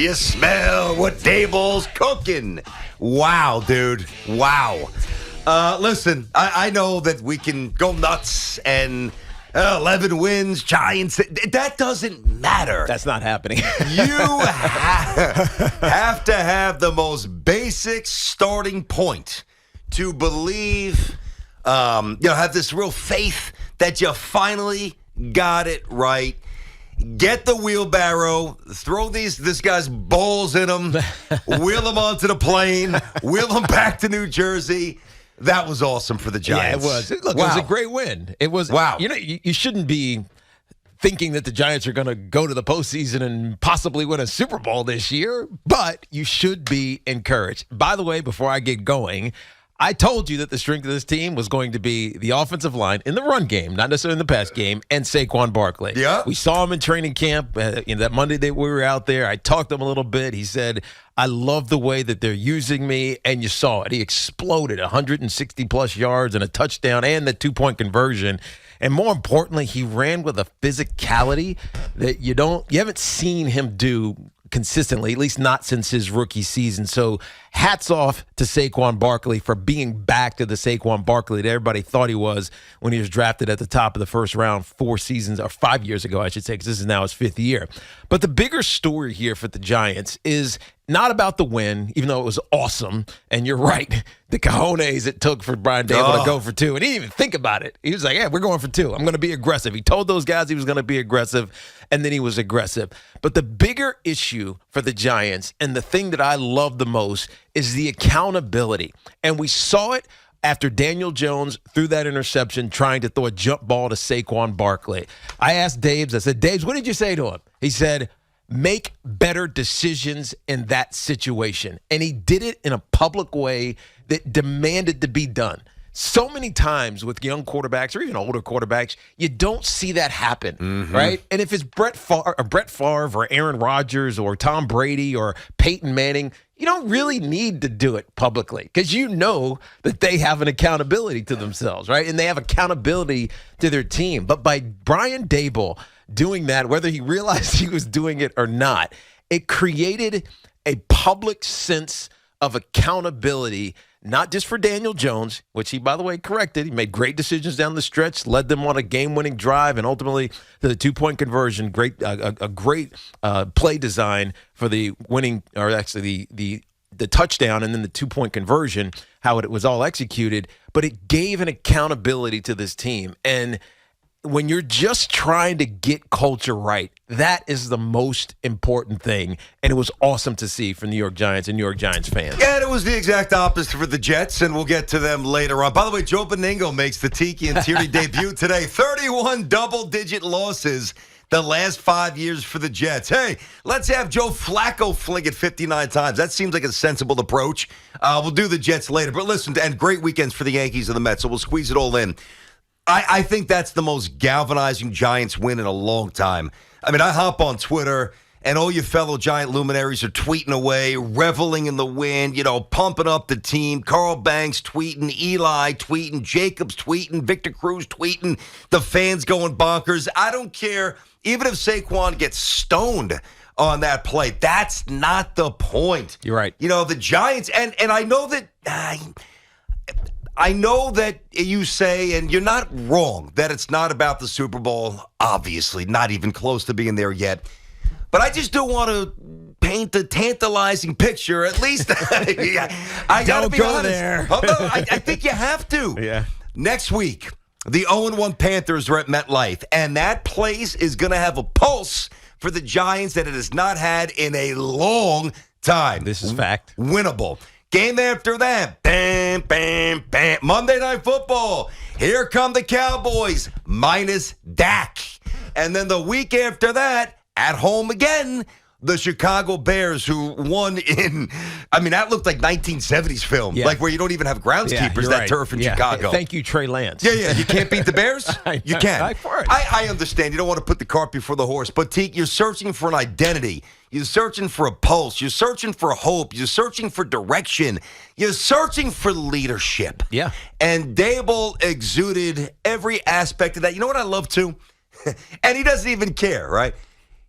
You smell what Daboll's cooking. Wow, dude. Wow. Listen, I know that we can go nuts and 11 wins, Giants. That doesn't matter. That's not happening. You have to have the most basic starting point to believe, have this real faith that you finally got it right. Get the wheelbarrow, throw this guy's balls in them, wheel them onto the plane, wheel them back to New Jersey. That was awesome for the Giants. Yeah, it was. Look, It was a great win. It was. Wow. You shouldn't be thinking that the Giants are going to go to the postseason and possibly win a Super Bowl this year, but you should be encouraged. By the way, before I get going, I told you that the strength of this team was going to be the offensive line in the run game, not necessarily in the pass game, and Saquon Barkley. Yeah. We saw him in training camp that Monday that we were out there. I talked to him a little bit. He said, I love the way that they're using me, and you saw it. He exploded 160-plus yards and a touchdown and the two-point conversion. And more importantly, he ran with a physicality that you haven't seen him do consistently, at least not since his rookie season. So hats off to Saquon Barkley for being back to the Saquon Barkley that everybody thought he was when he was drafted at the top of the first round 5 years ago, I should say, because this is now his 5th year. But the bigger story here for the Giants is not about the win, even though it was awesome. And you're right, the cojones it took for Brian Daboll to go for 2. And he didn't even think about it. He was like, yeah, we're going for 2. I'm going to be aggressive. He told those guys he was going to be aggressive, and then he was aggressive. But the bigger issue for the Giants, and the thing that I love the most, is the accountability. And we saw it after Daniel Jones threw that interception trying to throw a jump ball to Saquon Barkley. I asked Daves, I said, Daves, what did you say to him? He said, make better decisions in that situation. And he did it in a public way that demanded to be done. So many times with young quarterbacks or even older quarterbacks, you don't see that happen, right? And if it's Brett Favre or Aaron Rodgers or Tom Brady or Peyton Manning, you don't really need to do it publicly because you know that they have an accountability to themselves, right? And they have accountability to their team. But by Brian Daboll doing that, whether he realized he was doing it or not, it created a public sense of accountability, not just for Daniel Jones, which he, by the way, corrected. He made great decisions down the stretch, led them on a game-winning drive, and ultimately to the two-point conversion. A great play design for the winning, or actually the touchdown and then the two-point conversion, how it was all executed. But it gave an accountability to this team. And when you're just trying to get culture right, that is the most important thing. And it was awesome to see from New York Giants and New York Giants fans. Yeah, and it was the exact opposite for the Jets, and we'll get to them later on. By the way, Joe Beningo makes the Tiki and Tierney debut today. 31 double-digit losses the last 5 years for the Jets. Hey, let's have Joe Flacco fling it 59 times. That seems like a sensible approach. We'll do the Jets later. But listen, and great weekends for the Yankees and the Mets, so we'll squeeze it all in. I think that's the most galvanizing Giants win in a long time. I mean, I hop on Twitter, and all you fellow Giant luminaries are tweeting away, reveling in the win, pumping up the team. Carl Banks tweeting, Eli tweeting, Jacobs tweeting, Victor Cruz tweeting, the fans going bonkers. I don't care, even if Saquon gets stoned on that play. That's not the point. You're right. The Giants, and I know that... I know that you say, and you're not wrong, that it's not about the Super Bowl, obviously, not even close to being there yet. But I just don't want to paint a tantalizing picture, at least. I got to be honest. There. Oh, no, I think you have to. Yeah. Next week, the 0-1 Panthers are at MetLife, and that place is going to have a pulse for the Giants that it has not had in a long time. This is fact. Winnable. Game after that, bam, bam, bam. Monday Night Football. Here come the Cowboys, minus Dak. And then the week after that, at home again, the Chicago Bears, who won that looked like 1970s film, like where you don't even have groundskeepers, that turf in Chicago. Thank you, Trey Lance. Yeah, you can't beat the Bears? You can. For it. I understand. You don't want to put the cart before the horse, but Tiki, you're searching for an identity. You're searching for a pulse. You're searching for hope. You're searching for direction. You're searching for leadership. Yeah. And Daboll exuded every aspect of that. You know what I love, too? And he doesn't even care, right?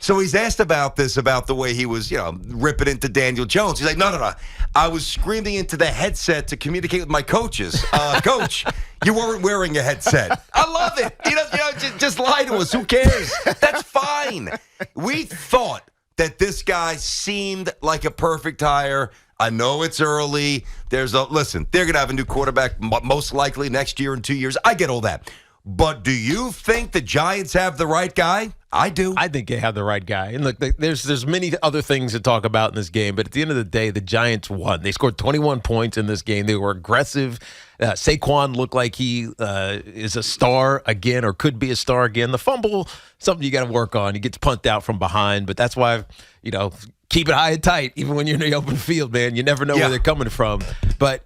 So he's asked about the way he was, ripping into Daniel Jones. He's like, no. I was screaming into the headset to communicate with my coaches. Coach, you weren't wearing a headset. I love it. Just lie to us. Who cares? That's fine. We thought that this guy seemed like a perfect hire. I know it's early. Listen, they're going to have a new quarterback most likely next year and 2 years. I get all that. But do you think the Giants have the right guy? I do. I think they have the right guy. And look, there's many other things to talk about in this game, but at the end of the day, the Giants won. They scored 21 points in this game. They were aggressive. Saquon looked like he is a star again, or could be a star again. The fumble, something you got to work on. He gets punted out from behind, but that's why, keep it high and tight, even when you're in the open field, man. You never know where they're coming from. But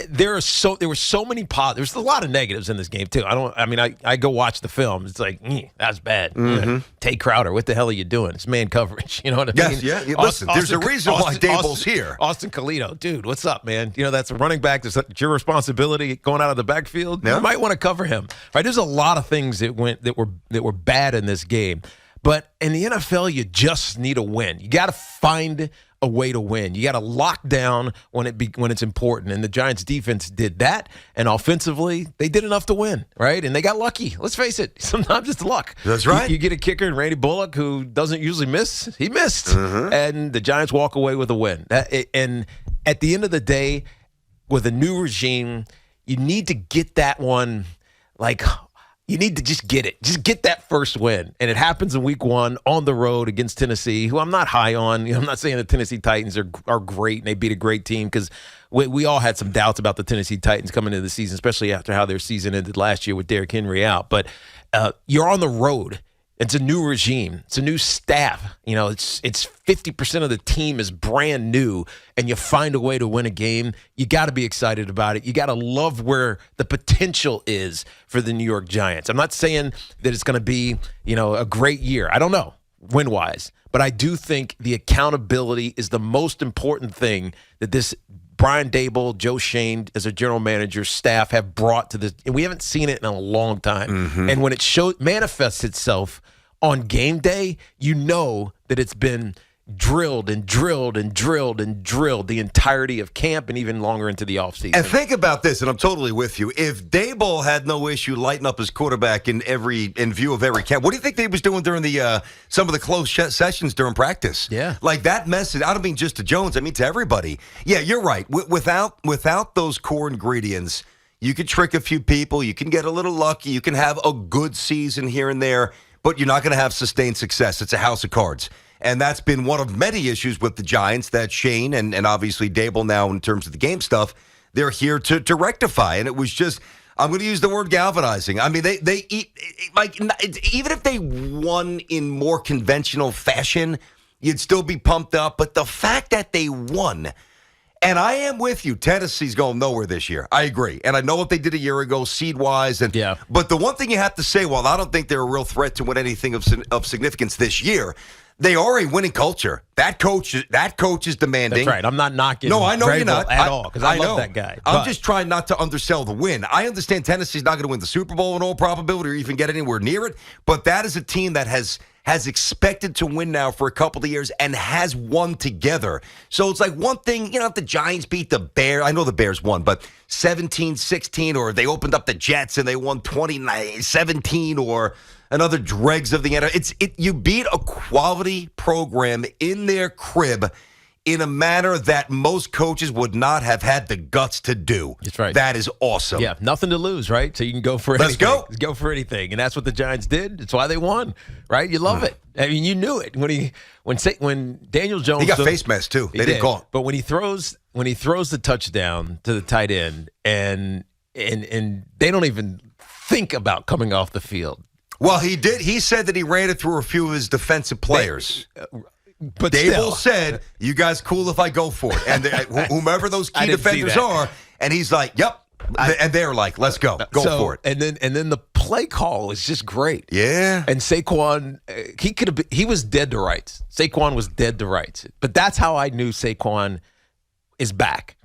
there were so many positives. There's a lot of negatives in this game too. I go watch the film. It's like that's bad. Mm-hmm. Take Crowder. What the hell are you doing? It's man coverage. You know what I mean? Yes, yeah. Listen, there's a reason why Daboll's here. Austin Colito, dude, what's up, man? That's a running back. It's your responsibility going out of the backfield. Yeah. You might want to cover him. Right? There's a lot of things that were bad in this game. But in the NFL, you just need a win. You got to find a way to win. You got to lock down when it's important. And the Giants' defense did that. And offensively, they did enough to win, right? And they got lucky. Let's face it. Sometimes it's luck. That's right. You get a kicker in Randy Bullock who doesn't usually miss. He missed. Mm-hmm. And the Giants walk away with a win. And at the end of the day, with a new regime, you need to get that one you need to just get it. Just get that first win. And it happens in week 1 on the road against Tennessee, who I'm not high on. I'm not saying the Tennessee Titans are great and they beat a great team, because we all had some doubts about the Tennessee Titans coming into the season, especially after how their season ended last year with Derrick Henry out. But you're on the road. It's a new regime. It's a new staff. It's 50% of the team is brand new, and you find a way to win a game. You got to be excited about it. You got to love where the potential is for the New York Giants. I'm not saying that it's going to be, a great year. I don't know, win-wise. But I do think the accountability is the most important thing that this Brian Daboll, Joe Shane, as a general manager, staff have brought to this. And we haven't seen it in a long time. Mm-hmm. And when it manifests itself on game day, you know that it's been drilled and drilled and drilled and drilled the entirety of camp and even longer into the offseason. And think about this, and I'm totally with you. If Daboll had no issue lighting up his quarterback in view of every camp, what do you think they was doing during the some of the closed sessions during practice? Yeah. Like that message, I don't mean just to Jones, I mean to everybody. Yeah, you're right. Without those core ingredients, you could trick a few people, you can get a little lucky, you can have a good season here and there, but you're not going to have sustained success. It's a house of cards. And that's been one of many issues with the Giants that Shane and obviously Daboll now in terms of the game stuff, they're here to rectify. And it was just, I'm going to use the word galvanizing. I mean, they even if they won in more conventional fashion, you'd still be pumped up. But the fact that they won, and I am with you, Tennessee's going nowhere this year. I agree. And I know what they did a year ago, seed-wise. But the one thing you have to say, while I don't think they're a real threat to win anything of significance this year, they are a winning culture. That coach is demanding. That's right. I'm not knocking. No, I know you're not at all, because I love that guy. I'm just trying not to undersell the win. I understand Tennessee's not going to win the Super Bowl in all probability or even get anywhere near it, but that is a team that has expected to win now for a couple of years and has won together. So it's like one thing, if the Giants beat the Bears, I know the Bears won, but 17-16, or they opened up the Jets and they won 29-17, or another dregs of the NFL. You beat a quality program in their crib in a manner that most coaches would not have had the guts to do. That's right. That is awesome. Yeah, nothing to lose, right? So you can go for anything. Let's go for anything, and that's what the Giants did. That's why they won, right? You love it. I mean, you knew it when Daniel Jones. He got face mask too. They didn't call it. But when he throws the touchdown to the tight end, and they don't even think about coming off the field. Well, he did. He said that he ran it through a few of his defensive players. But Daboll said, "You guys cool if I go for it?" And whomever those key defenders are, and he's like, "Yep." And they're like, "Let's go for it." And then the play call is just great. Yeah. And Saquon, he was dead to rights. Saquon was dead to rights. But that's how I knew Saquon is back.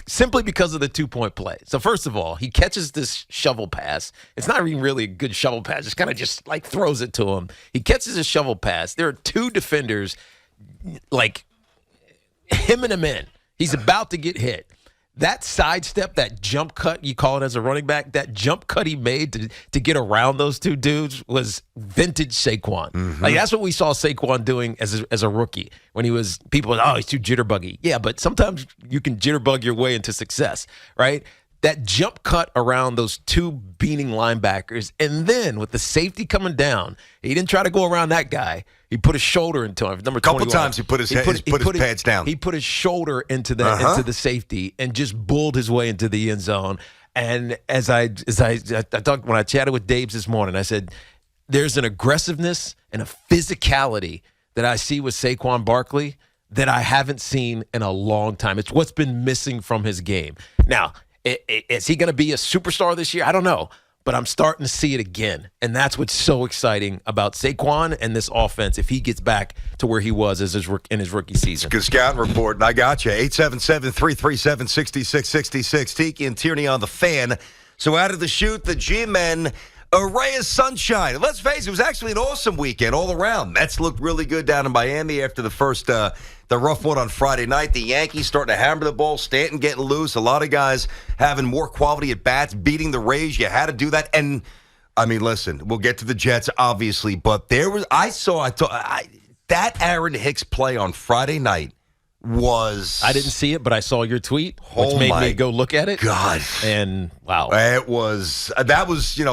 simply because of the 2-point play. So first of all, he catches this shovel pass. It's not even really a good shovel pass. Just kind of just like throws it to him. He catches a shovel pass. There are two defenders like hemming him in. He's about to get hit. That sidestep, that jump cut, you call it as a running back, that jump cut he made to get around those two dudes was vintage Saquon. Mm-hmm. Like, that's what we saw Saquon doing as a rookie when he was, people were, oh, he's too jitterbuggy. Yeah, but sometimes you can jitterbug your way into success, right? That jump cut around those two beating linebackers, and then with the safety coming down, he didn't try to go around that guy. He put his shoulder into him. Number 21. Couple times he put his pads down. He put his shoulder into the safety and just bulled his way into the end zone. And as I talked when I chatted with Dabes this morning, I said there's an aggressiveness and a physicality that I see with Saquon Barkley that I haven't seen in a long time. It's what's been missing from his game. Now, is he going to be a superstar this year? I don't know, but I'm starting to see it again, and that's what's so exciting about Saquon and this offense if he gets back to where he was in his rookie season. Good scouting report, and I got you. 877-337-6666. Tiki and Tierney on the Fan. So out of the chute, the G-men, a ray of sunshine. Let's face it, it was actually an awesome weekend all around. Mets looked really good down in Miami after the first the rough one on Friday night. The Yankees starting to hammer the ball. Stanton getting loose. A lot of guys having more quality at bats, beating the Rays. You had to do that. And, I mean, listen, we'll get to the Jets, obviously. But there was, that Aaron Hicks play on Friday night was... I didn't see it, but I saw your tweet, which made me go look at it. God. And, wow. That was,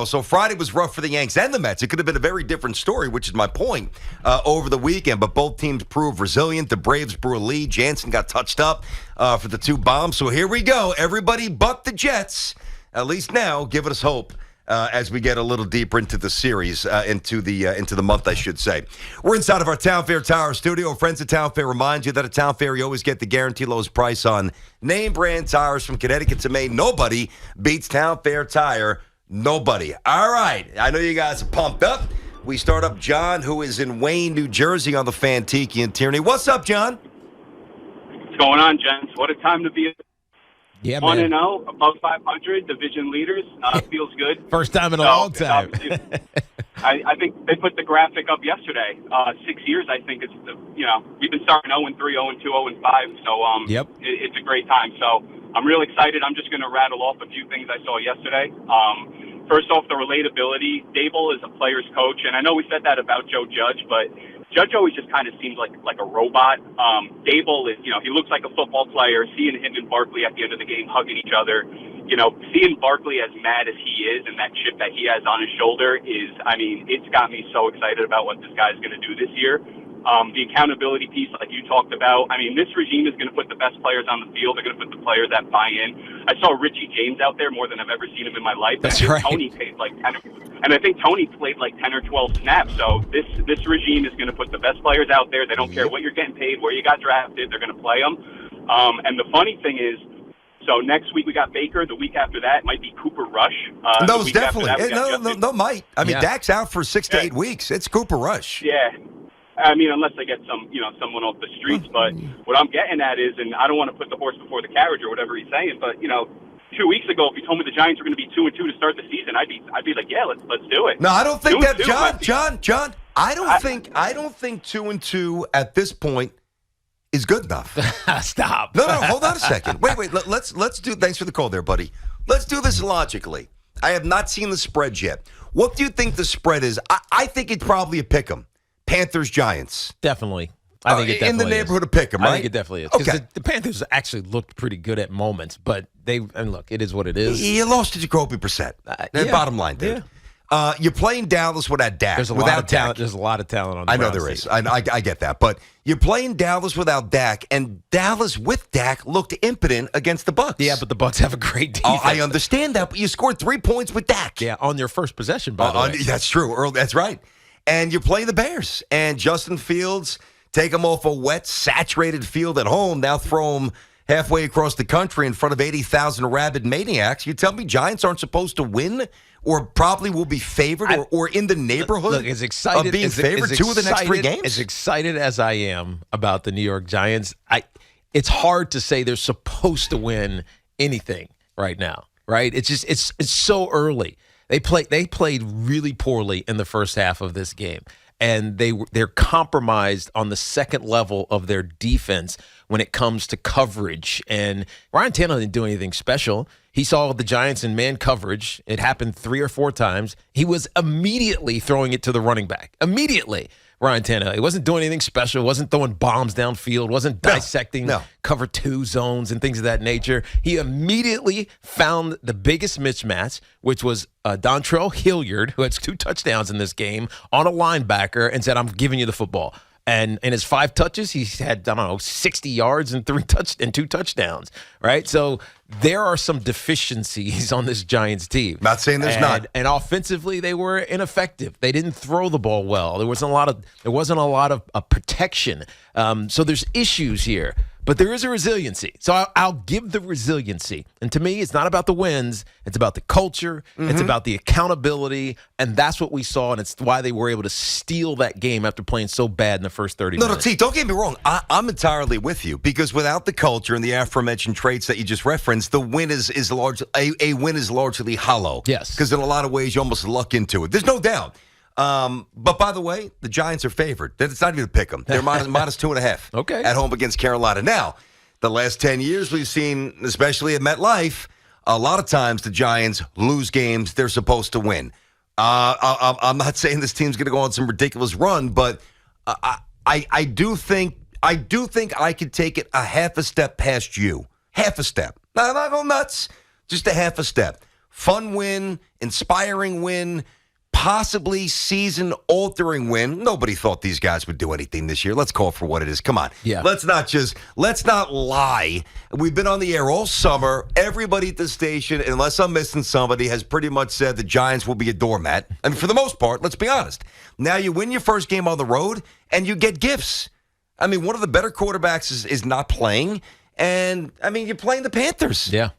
so Friday was rough for the Yanks and the Mets. It could have been a very different story, which is my point, over the weekend. But both teams proved resilient. The Braves blew a lead. Jansen got touched up for the two bombs. So here we go. Everybody but the Jets, at least now, giving us hope. As we get a little deeper into the series, into the month, I should say. We're inside of our Town Fair Tire studio. Friends at Town Fair remind you that at Town Fair, you always get the guaranteed lowest price on name brand tires from Connecticut to Maine. Nobody beats Town Fair Tire. Nobody. All right. I know you guys are pumped up. We start up John, who is in Wayne, New Jersey, on the Fan, Tiki and Tierney. What's up, John? What's going on, gents? What a time to be. Yeah, 1-0, above 500, division leaders. Feels good. First time in a long time. I think they put the graphic up yesterday. 6 years, I think it's we've been starting 0-3, 0-2, 0-5. So it's a great time. So I'm real excited. I'm just going to rattle off a few things I saw yesterday. First off, the relatability. Daboll is a player's coach, and I know we said that about Joe Judge, but Judge always just kind of seems like a robot. Daboll is, he looks like a football player. Seeing him and Barkley at the end of the game hugging each other, seeing Barkley as mad as he is and that chip that he has on his shoulder it's got me so excited about what this guy's going to do this year. The accountability piece, like you talked about, this regime is going to put the best players on the field. They're going to put the players that buy in. I saw Richie James out there more than I've ever seen him in my life. That's right. Tony played like 10, and I think Tony played like 10 or 12 snaps. So this regime is going to put the best players out there. They don't care what you're getting paid, where you got drafted. They're going to play them. And the funny thing is, so next week we got Baker. The week after that might be Cooper Rush. No, it's definitely. Might. Dak's out for 6 to 8 weeks. It's Cooper Rush. Yeah. Unless they get someone off the streets. But what I'm getting at is, and I don't want to put the horse before the carriage or whatever he's saying, but 2 weeks ago, if you told me the Giants were going to be 2-2 to start the season, I'd be like, yeah, let's do it. No, I don't think that, 2-2, John. I don't think 2-2 at this point is good enough. Stop. No, hold on a second. Wait. Let's do. Thanks for the call there, buddy. Let's do this logically. I have not seen the spread yet. What do you think the spread is? I think it's probably a pick'em. Panthers, Giants. Definitely. I think it definitely in the neighborhood of pick'em, right? I think it definitely is. Because okay. the Panthers actually looked pretty good at moments, but look, it is what it is. You lost to Jacoby Brissett. Bottom line, dude. Yeah. You're playing Dallas without Dak. There's a lot of talent. There's a lot of talent on the I know Browns there is. team. I get that. But you're playing Dallas without Dak, and Dallas with Dak looked impotent against the Bucs. Yeah, but the Bucs have a great defense. I understand that, but you scored 3 points with Dak. Yeah, on their first possession, by the way. That's true, Earl. That's right. And you're playing the Bears, and Justin Fields, take him off a wet, saturated field at home, now throw him halfway across the country in front of 80,000 rabid maniacs. You tell me Giants aren't supposed to win, or probably will be favored, or in the neighborhood of being favored 2 of the next 3 games? As excited as I am about the New York Giants, it's hard to say they're supposed to win anything right now, right? It's just it's so early. They played really poorly in the first half of this game, and they're compromised on the second level of their defense when it comes to coverage. And Ryan Tannehill didn't do anything special. He saw the Giants in man coverage. It happened 3 or 4 times. He was immediately throwing it to the running back. Immediately. Ryan Tannehill. He wasn't doing anything special. Wasn't throwing bombs downfield. Wasn't dissecting cover 2 zones and things of that nature. He immediately found the biggest mismatch, which was Dontrell Hilliard, who had 2 touchdowns in this game, on a linebacker, and said, "I'm giving you the football." And in his 5 touches, he's had, 60 yards and 2 touchdowns, right? So there are some deficiencies on this Giants team. Not saying there's not. And offensively, they were ineffective. They didn't throw the ball well. There wasn't a lot of protection. So there's issues here. But there is a resiliency. So I'll give the resiliency. And to me, it's not about the wins. It's about the culture. It's about the accountability. And that's what we saw. And it's why they were able to steal that game after playing so bad in the first 30 minutes. No, T, don't get me wrong. I'm entirely with you, because without the culture and the aforementioned traits that you just referenced, the win is a win is largely hollow. Yes. Because in a lot of ways, you almost luck into it. There's no doubt. But by the way, the Giants are favored. It's not even a pick 'em. They're minus 2.5 Okay. at home against Carolina. Now, the last 10 years we've seen, especially at MetLife, a lot of times the Giants lose games they're supposed to win. I'm not saying this team's going to go on some ridiculous run, but I do think I could take it a half a step past you. Half a step. Not go nuts. Just a half a step. Fun win, inspiring win. Possibly season-altering win. Nobody thought these guys would do anything this year. Let's call it for what it is. Come on. Yeah. Let's not lie. We've been on the air all summer. Everybody at the station, unless I'm missing somebody, has pretty much said the Giants will be a doormat. I mean, for the most part, let's be honest. Now you win your first game on the road, and you get gifts. I mean, one of the better quarterbacks is not playing. And, I mean, you're playing the Panthers. Yeah.